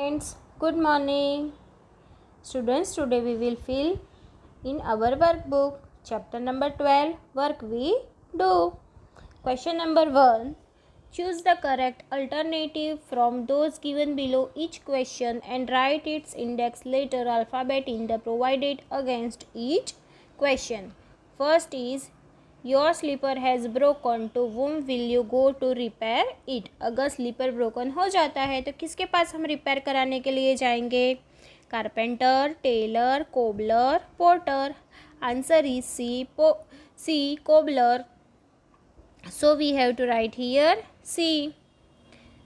Friends, good morning. Students, today we will fill in our workbook chapter number 12 work we do. Question number 1. Choose the correct alternative from those given below each question and write its index letter alphabet in the provided against each question. First is your slipper has broken to whom will you go to repair it. अगर slipper broken हो जाता है तो किसके पास हम repair कराने के लिए जाएंगे? Carpenter, tailor, cobbler, porter. Answer is C cobbler. So we have to write here C.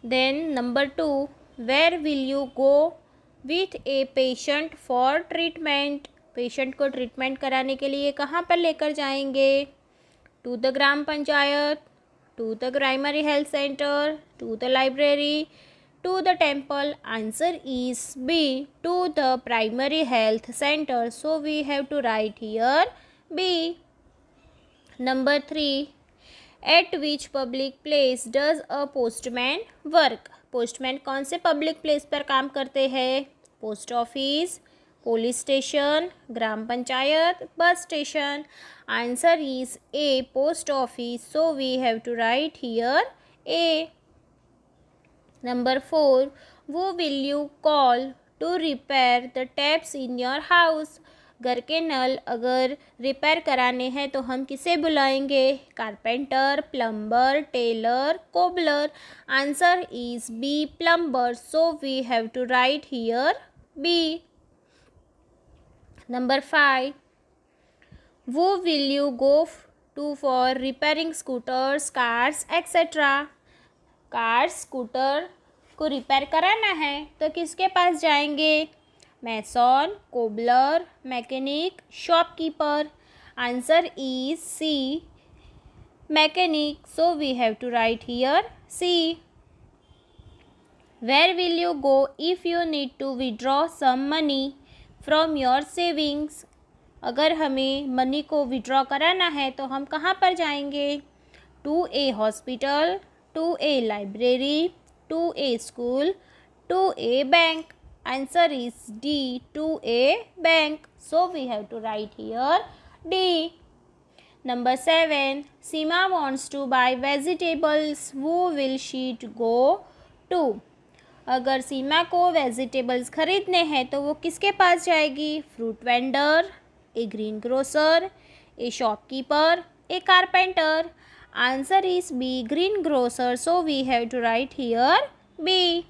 Then number 2, where will you go with a patient for treatment. Patient को ट्रीटमेंट कराने के लिए कहाँ पर लेकर जाएंगे? To the Gram Panchayat, to the primary health center, to the library, to the temple. Answer is B, to the primary health center. So we have to write here B. Number 3, at which public place does a postman work? Postman कौन से public place पर काम करते हैं? Post office, police station, ग्राम panchayat, bus station. Answer is A, post office. So we have to write here A. Number 4, who will you call to repair the taps in your house? घर के नल अगर repair कराने हैं तो हम किसे बुलाएंगे? Carpenter, plumber, tailor, cobbler. Answer is B, plumber. So we have to write here B. Number 5, who will you go to for repairing scooters, cars, etc. Cars, scooter को रिपेयर कराना है तो किसके पास जाएंगे? Mason, cobbler, mechanic, shopkeeper. Answer is C, mechanic. So we have to write here C. Where will you go if you need to withdraw some money from your savings? अगर हमें money को withdraw कराना है तो हम कहाँ पर जाएंगे? To a hospital, to a library, to a school, to a bank. Answer is D, to a bank. So we have to write here D. Number 7, Seema wants to buy vegetables. Who will she go to? अगर सीमा को vegetables खरीदने हैं तो वो किसके पास जाएगी? Fruit vendor, a green grocer, a shopkeeper, a carpenter. Answer is B, green grocer. So we have to write here B.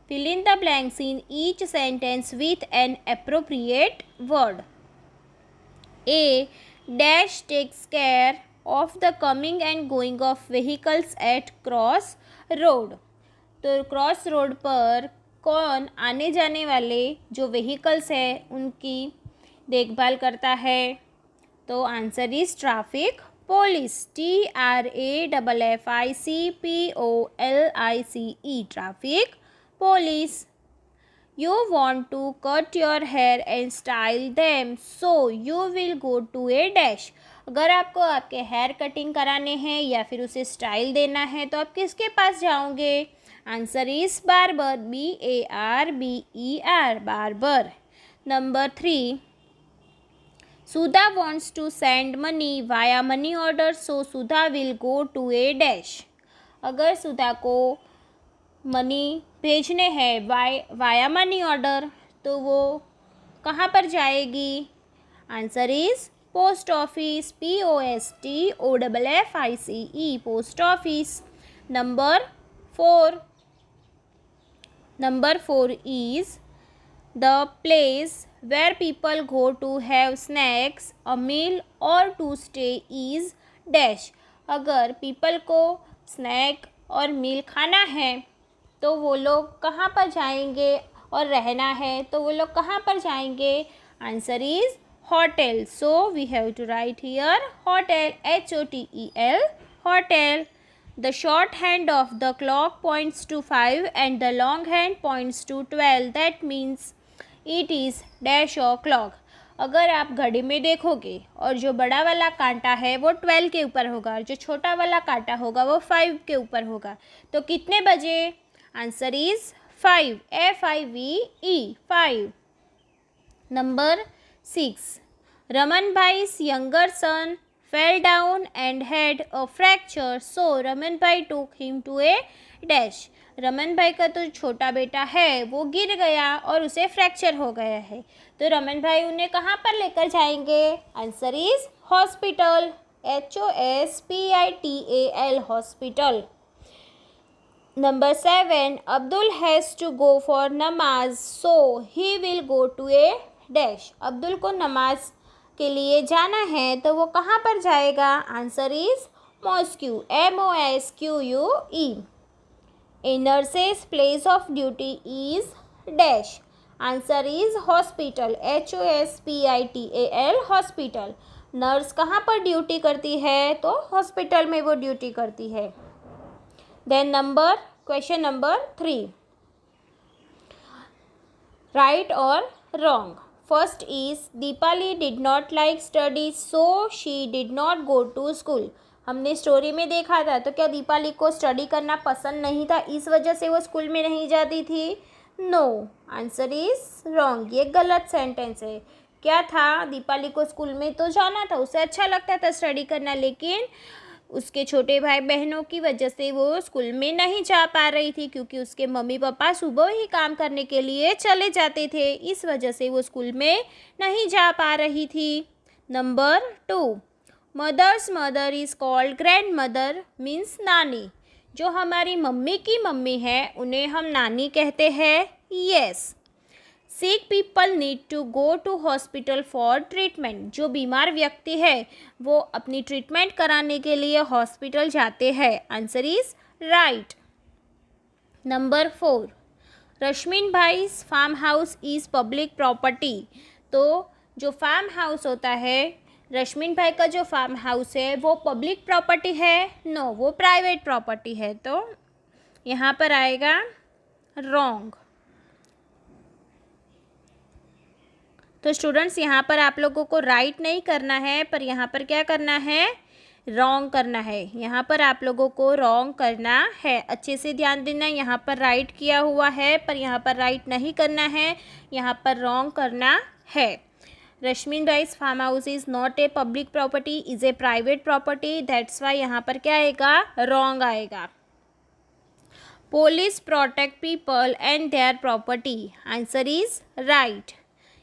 Fill in the blanks in each sentence with an appropriate word. A dash takes care of the coming and going of vehicles at cross road. तो cross road पर कौन आने जाने वाले जो vehicles हैं उनकी देखभाल करता है? तो answer is traffic police. TRAFFICPOLICE, traffic police. You want to cut your hair and style them, so you will go to a dash. अगर आपको आपके हेयर कटिंग कराने हैं या फिर उसे स्टाइल देना है तो आप किसके पास जाओगे? Answer is barber, BARBER, barber. Number 3, Sudha wants to send money via money order, so Sudha will go to a dash. अगर सुधा को मनी भेजने हैं वाया मनी ऑर्डर तो वो कहाँ पर जाएगी? Answer is post office, POSTOFFICE, post office. Number 4 is the place where people go to have snacks, a meal or to stay is dash. अगर people को स्नैक और मील खाना है तो वो लोग कहाँ पर जाएंगे? और रहना है तो वो लोग कहाँ पर जाएंगे? Answer is hotel. So we have to write here hotel, HOTEL, hotel. The short hand of the clock points to 5 and the long hand points to 12. That means it is dash o'clock. अगर आप घड़ी में देखोगे और जो बड़ा वाला कांटा है वो 12 के ऊपर होगा और जो छोटा वाला कांटा होगा वो 5 के ऊपर होगा तो कितने बजे? Answer is 5, F-I-V-E, 5. Number 6. Ramanbhai's younger son fell down and had a fracture, so Ramanbhai took him to a dash. Raman भाई का तो छोटा बेटा है वो गिर गया और उसे फ्रैक्चर हो गया है, तो रमन भाई उन्हें कहाँ पर लेकर जाएंगे? Answer is hospital, HOSPITAL, hospital. Number 7. Abdul has to go for namaz, so he will go to a dash. Abdul को नमाज के लिए जाना है तो वो कहाँ पर जाएगा? Answer is mosque, MOSQUE. A nurse's place of duty is dash. Answer is hospital, HOSPITAL, hospital. Nurse कहाँ पर ड्यूटी करती है? तो हॉस्पिटल में वो ड्यूटी करती है. Then question number 3. Right or wrong? First is Deepali did not like studies, so she did not go to school. हमने स्टोरी में देखा था, तो क्या दीपाली को स्टडी करना पसंद नहीं था, इस वजह से वो स्कूल में नहीं जाती थी? नो, आंसर इज रॉन्ग, ये गलत सेंटेंस है. क्या था? दीपाली को स्कूल में तो जाना था, उसे अच्छा लगता था स्टडी करना, लेकिन उसके छोटे भाई बहनों की वजह से वो स्कूल में नहीं जा पा रही थी, क्योंकि उसके मम्मी पापा सुबह ही काम करने के लिए चले जाते थे, इस वजह से वो स्कूल में नहीं जा पा रही थी. Number 2. Mother's mother is called grand mother, means नानी. जो हमारी मम्मी की मम्मी है उन्हें हम नानी कहते हैं. Yes. Sick people need to go to hospital for treatment. जो बीमार व्यक्ति है वो अपनी ट्रीटमेंट कराने के लिए हॉस्पिटल जाते हैं. Answer is right. Number 4. Rashmin Bhai's farm house is public property. तो जो फार्म हाउस होता है, रश्मिन भाई का जो फार्म हाउस है वो पब्लिक प्रॉपर्टी है? नो, वो प्राइवेट प्रॉपर्टी है. तो यहाँ पर आएगा रॉन्ग. तो स्टूडेंट्स यहाँ पर आप लोगों को राइट नहीं करना है, पर यहाँ पर क्या करना है? रॉन्ग करना है. यहाँ पर आप लोगों को रॉन्ग करना है. अच्छे से ध्यान देना, यहाँ पर राइट किया हुआ है पर यहाँ पर राइट नहीं करना है, यहाँ पर रॉन्ग करना है. Rashmin Bhai's farm house is not a public property, is a private property. That's why यहाँ पर क्या आएगा? रॉन्ग आएगा. Police protect people and their property. Answer is right.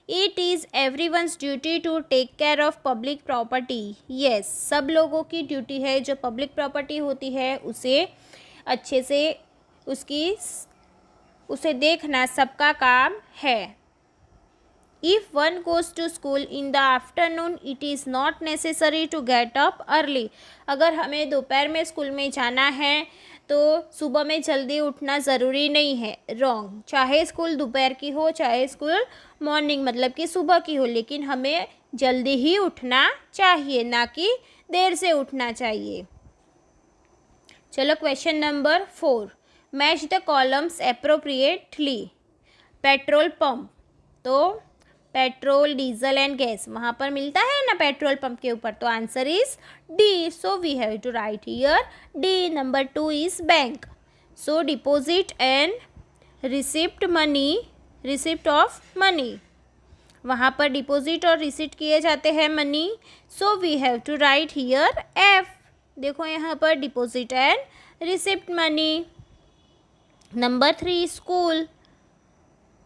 It is everyone's duty to take care of public property. Yes, सब लोगों की duty है जो पब्लिक प्रॉपर्टी होती है उसे अच्छे से उसे देखना सबका काम है. If one goes to school in the afternoon, it is not necessary to get up early. अगर हमें दोपहर में स्कूल में जाना है तो सुबह में जल्दी उठना ज़रूरी नहीं है. रॉन्ग. चाहे स्कूल दोपहर की हो चाहे स्कूल मॉर्निंग मतलब कि सुबह की हो, लेकिन हमें जल्दी ही उठना चाहिए, ना कि देर से उठना चाहिए. चलो question number 4. Match the columns appropriately. Petrol pump. तो पेट्रोल, डीजल एंड गैस वहाँ पर मिलता है ना पेट्रोल पंप के ऊपर, तो answer is D. So we have to write here D. Number 2 is bank. So deposit and receipt of money. वहाँ पर डिपॉजिट और रिसिप्ट किए जाते हैं money. So we have to write here F. देखो यहाँ पर deposit and receipt money. Number 3 school.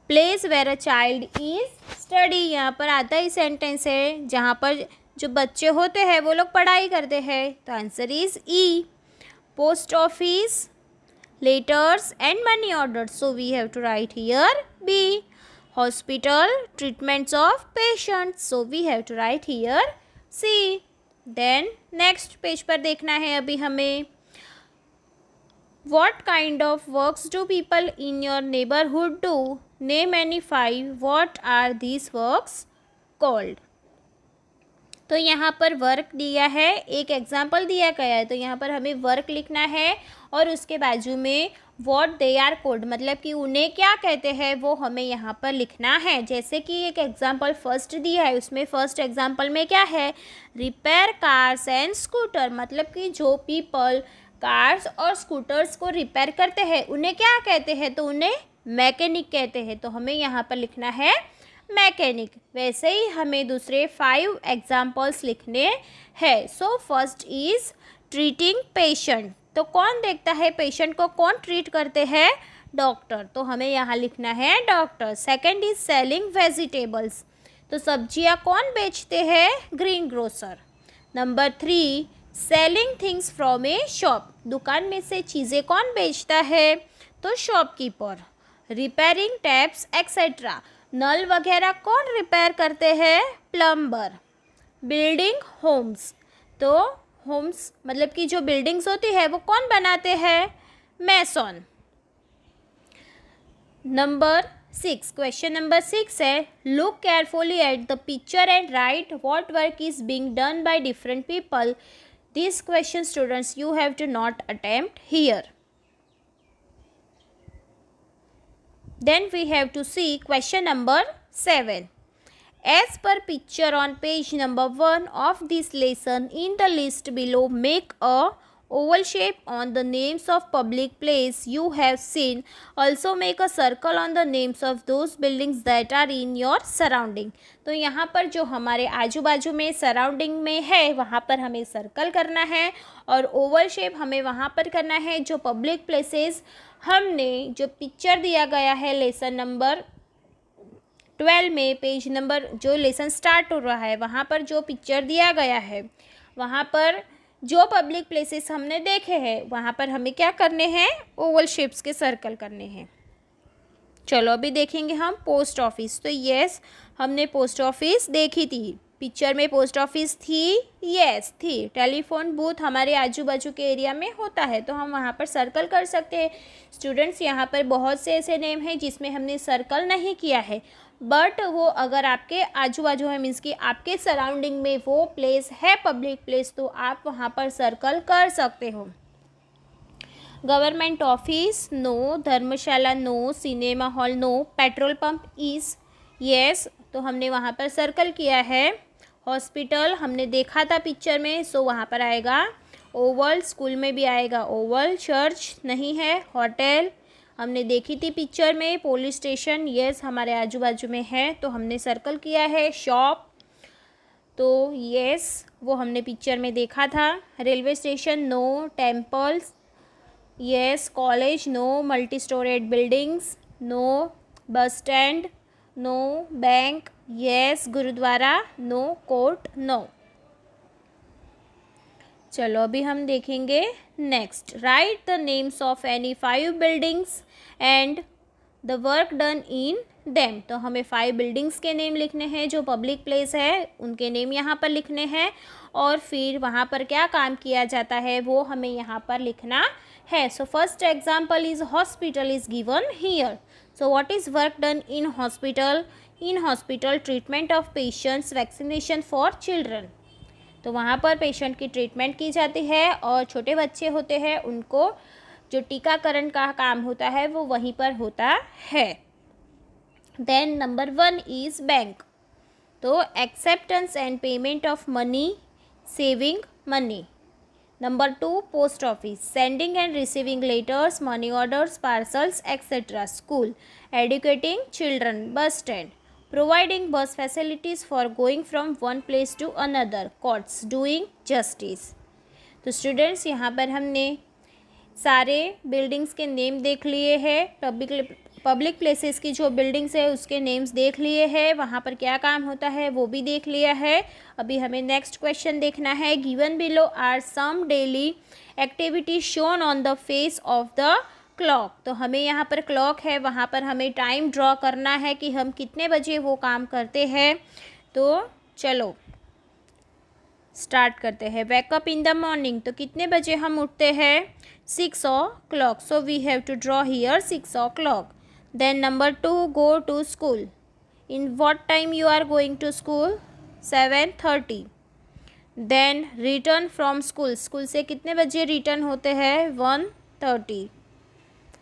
Place where a child is study. यहाँ पर आता ही सेंटेंस है जहाँ पर जो बच्चे होते हैं वो लोग पढ़ाई करते हैं, तो answer is E. Post office, letters and money order. So we have to write here B. Hospital, treatments of patients. So we have to write here C. Then next page पर देखना है अभी हमें. What kind of works do people in your neighborhood do? Name any 5. What are these works called? तो यहाँ पर work दिया है, एक एग्जाम्पल दिया गया है, तो यहाँ पर हमें वर्क लिखना है और उसके बाजू में what they are called मतलब कि उन्हें क्या कहते हैं वो हमें यहाँ पर लिखना है. जैसे कि एक एग्जाम्पल फर्स्ट दिया है, उसमें फर्स्ट एग्जाम्पल में क्या है? Repair cars and scooter. मतलब कि जो पीपल कार्स और स्कूटर्स को रिपेयर करते हैं उन्हें क्या कहते हैं? तो उन्हें मैकेनिक कहते हैं, तो हमें यहाँ पर लिखना है मैकेनिक। वैसे ही हमें दूसरे 5 एग्जाम्पल्स लिखने हैं। So first is treating patient, तो कौन देखता है पेशेंट को, कौन ट्रीट करते हैं, डॉक्टर, तो हमें यहाँ लिखना है doctor. Second is selling vegetables, तो सब्जियाँ कौन बेचते हैं, green grocer. Number 3 selling things from A shop, दुकान में से चीज़ें कौन बेचता है, तो शॉपकीपर। रिपेयरिंग टैप्स एक्सेट्रा, नल वगैरह कौन रिपेयर करते हैं, प्लम्बर। बिल्डिंग होम्स, तो होम्स मतलब कि जो बिल्डिंग्स होती है वो कौन बनाते हैं, मैसन। नंबर 6, क्वेश्चन नंबर 6 है look carefully at the picture and write what work is being done by different people. This question students you have to not attempt here. Then we have to see question number 7. As per picture on page number 1 of this lesson, in the list below, make a oval shape on the names of public place you have seen. Also make a circle on the names of those buildings that are in your surrounding. तो यहाँ पर जो हमारे आजू बाजू में surrounding में है वहाँ पर हमें सर्कल करना है और ओवल शेप हमें वहाँ पर करना है। जो पब्लिक प्लेसेस हमने जो पिक्चर दिया गया है लेसन नंबर 12 में, पेज नंबर जो लेसन स्टार्ट हो रहा है वहाँ पर जो पिक्चर दिया गया है वहाँ पर जो पब्लिक प्लेसेस हमने देखे हैं वहाँ पर हमें क्या करने हैं, ओवल शेप्स के सर्कल करने हैं। चलो अभी देखेंगे हम पोस्ट ऑफिस। तो यस हमने पोस्ट ऑफिस देखी थी, पिक्चर में पोस्ट ऑफिस थी, यस थी। टेलीफोन बूथ हमारे आजू बाजू के एरिया में होता है तो हम वहाँ पर सर्कल कर सकते हैं। स्टूडेंट्स यहाँ पर बहुत से ऐसे नेम हैं जिसमें हमने सर्कल नहीं किया है, बट वो अगर आपके आजू बाजू है मीन्स कि आपके सराउंडिंग में वो प्लेस है पब्लिक प्लेस तो आप वहाँ पर सर्कल कर सकते हो। Government office no, dharamshala no, cinema hall no, petrol pump is yes, तो हमने वहाँ पर सर्कल किया है। हॉस्पिटल हमने देखा था पिक्चर में सो वहाँ पर आएगा ओवल, स्कूल में भी आएगा ओवल। चर्च नहीं है। होटल हमने देखी थी पिक्चर में। पुलिस स्टेशन यस हमारे आजू बाजू में है तो हमने सर्कल किया है। शॉप तो यस वो हमने पिक्चर में देखा था। Railway station no. Temples yes. College no. Multi storeyed buildings no. Bus stand no. Bank yes. Gurdwara no. Court no. चलो अभी हम देखेंगे next. Write the names of any 5 buildings and the work done in them, तो हमें 5 buildings के name लिखने हैं जो पब्लिक प्लेस है उनके नेम यहाँ पर लिखने हैं और फिर वहाँ पर क्या काम किया जाता है वो हमें यहाँ पर लिखना है। So first example is hospital is given here. So what is work done in hospital? In hospital treatment of patients, vaccination for children, तो वहाँ पर पेशेंट की ट्रीटमेंट की जाती है और छोटे बच्चे होते हैं उनको जो टीकाकरण का काम होता है वो वहीं पर होता है। देन नंबर 1 इज़ बैंक, तो acceptance and payment of money, saving money. Number 2 post office, sending end receiving letters, money orders, parcels etcetera. School, educating children. Bus stand, providing bus facilities for going from one place to another. Courts, doing justice। तो students यहाँ पर हमने सारे buildings के name देख लिए हैं। Public places की जो बिल्डिंग्स है उसके नेम्स देख लिए हैं, वहाँ पर क्या काम होता है वो भी देख लिया है। अभी हमें नेक्स्ट क्वेश्चन देखना है। Given below are some daily activities shown on the face of the clock, तो हमें यहाँ पर क्लॉक है वहाँ पर हमें टाइम ड्रॉ करना है कि हम कितने बजे वो काम करते हैं। तो चलो स्टार्ट करते हैं। वेकअप इन द मॉर्निंग, तो कितने बजे हम उठते हैं? 6 o'clock। So we have to draw here 6 o'clock। Then number 2 go to school, in what time you are going to school? 7:30। Then return from school, school से कितने बजे रिटर्न होते हैं? 1:30।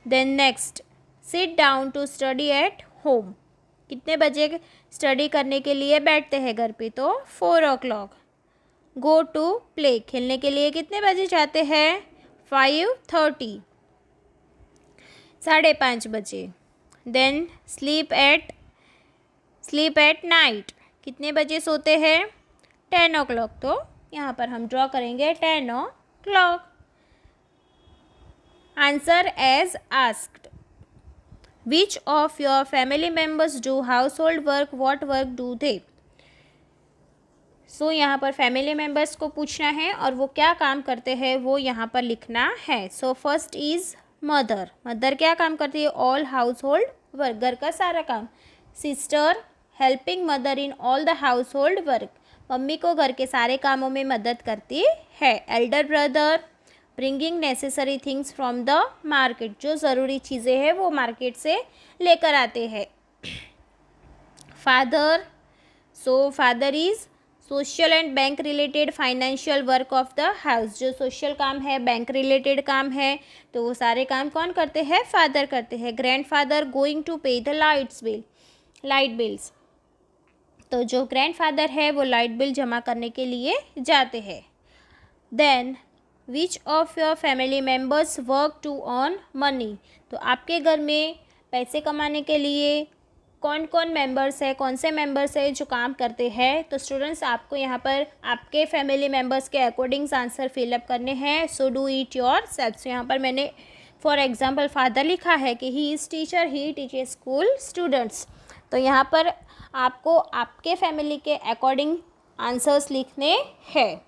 Then next sit down to study at home, कितने बजे study करने के लिए बैठते हैं घर पे? तो 4 o'clock। गो टू प्ले, खेलने के लिए कितने बजे जाते हैं? 5:30, 5:30 बजे। देन स्लीप एट नाइट, कितने बजे सोते हैं? 10 o'clock। तो यहाँ पर हम ड्रॉ करेंगे 10 o'clock। Answer as asked. Which of your family members do household work, what work do they? So यहाँ पर फैमिली मेम्बर्स को पूछना है और वो क्या काम करते हैं वो यहाँ पर लिखना है। So first is mother. Mother क्या काम करती है? ऑल हाउस होल्ड वर्क, घर का सारा काम। Sister helping mother in all the house hold work, mummy को घर के सारे कामों में मदद करती है। Elder brother bringing necessary things from the market, जो ज़रूरी चीज़ें हैं वो मार्केट से लेकर आते हैं। Father, so father is social and bank related financial work of the house, जो सोशल काम है, बैंक रिलेटेड काम है, तो वो सारे काम कौन करते हैं? फादर करते हैं। ग्रैंड फादर गोइंग टू पे द लाइट बिल्स, तो जो ग्रैंड फादर है वो लाइट बिल जमा करने के लिए जाते हैं। Then which of your family members work to earn money, तो आपके घर में पैसे कमाने के लिए कौन कौन मेंबर्स है, कौन से मेंबर्स है जो काम करते हैं? तो स्टूडेंट्स आपको यहाँ पर आपके फैमिली मेंबर्स के अकॉर्डिंग्स आंसर फिलअप करने हैं। So do it your self. यहाँ पर मैंने फॉर एग्जांपल फादर लिखा है कि he is teacher, he teaches school students. तो यहाँ पर आपको आपके फैमिली के अकॉर्डिंग आंसर्स लिखने हैं।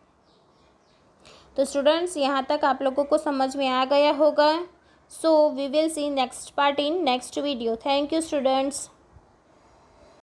तो स्टूडेंट्स यहाँ तक आप लोगों को समझ में आ गया होगा। So we will see next part in next video. Thank you students.